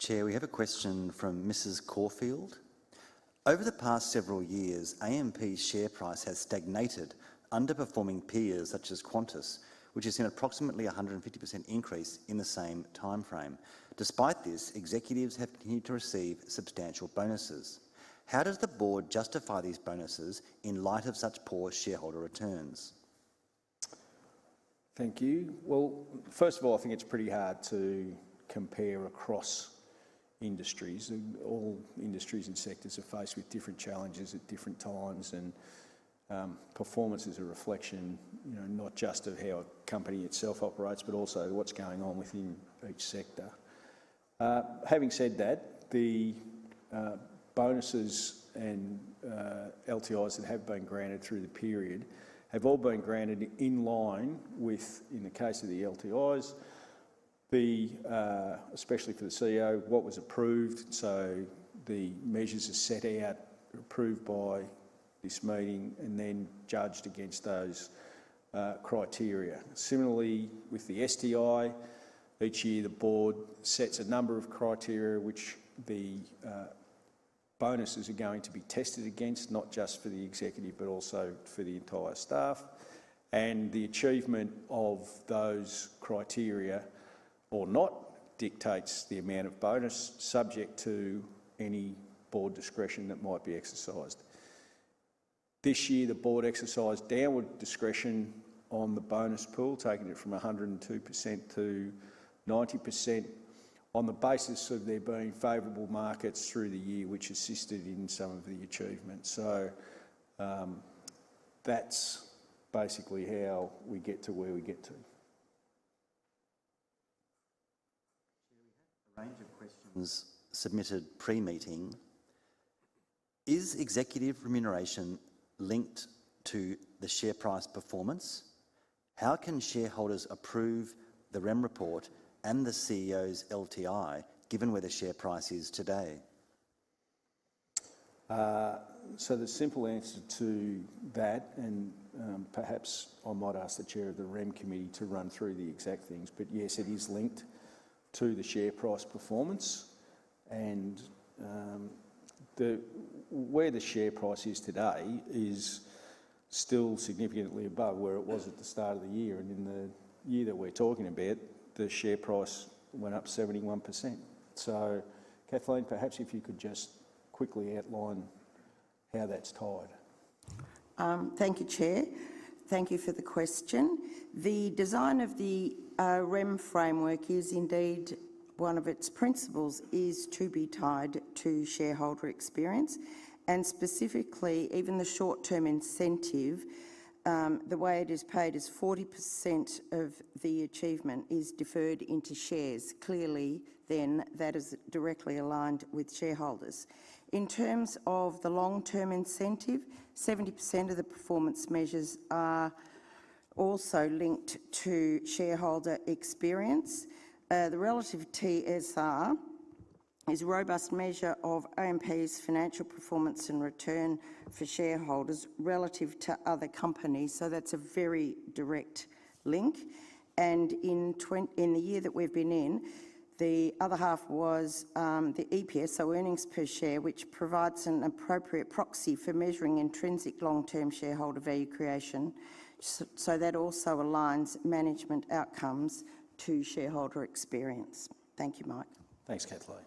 Chair, we have a question from Mrs. Caulfield. Over the past several years, AMP's share price has stagnated, underperforming peers such as Qantas, which has seen approximately 150% increase in the same timeframe. Despite this, executives have continued to receive substantial bonuses. How does the board justify these bonuses in light of such poor shareholder returns? Thank you. Well, first of all, I think it's pretty hard to compare across industries. All industries and sectors are faced with different challenges at different times, and performance is a reflection, not just of how a company itself operates, but also what's going on within each sector. Having said that, the bonuses and LTIs that have been granted through the period have all been granted in line with, in the case of the LTIs, especially for the CEO, what was approved. So the measures are set out, approved by this meeting, and then judged against those criteria. Similarly, with the STI, each year the board sets a number of criteria which the bonuses are going to be tested against, not just for the executive but also for the entire staff. And the achievement of those criteria or not dictates the amount of bonus, subject to any board discretion that might be exercised. This year the board exercised downward discretion on the bonus pool, taking it from 102% to 90%, on the basis of there being favourable markets through the year which assisted in some of the achievements. So that's basically how we get to where we get to. A range of questions submitted pre-meeting. Is executive remuneration linked to the share price performance? How can shareholders approve the REM report and the CEO's LTI, given where the share price is today? So the simple answer to that, and perhaps I might ask the chair of the REM committee to run through the exact things, but yes, it is linked to the share price performance, and where the share price is today is still significantly above where it was at the start of the year, and in the year that we're talking about, the share price went up 71%. So, Kathleen, perhaps if you could just quickly outline how that's tied. Thank you, Chair. Thank you for the question. The design of the REM framework is indeed one of its principles is to be tied to shareholder experience, and specifically even the short-term incentive, the way it is paid is 40% of the achievement is deferred into shares. Clearly, then, that is directly aligned with shareholders. In terms of the long-term incentive, 70% of the performance measures are also linked to shareholder experience. The relative TSR is a robust measure of AMP's financial performance and return for shareholders relative to other companies, so that's a very direct link. And in the year that we've been in, the other half was the EPS, so earnings per share, which provides an appropriate proxy for measuring intrinsic long-term shareholder value creation, so that also aligns management outcomes to shareholder experience. Thank you, Mike. Thanks, Kathleen.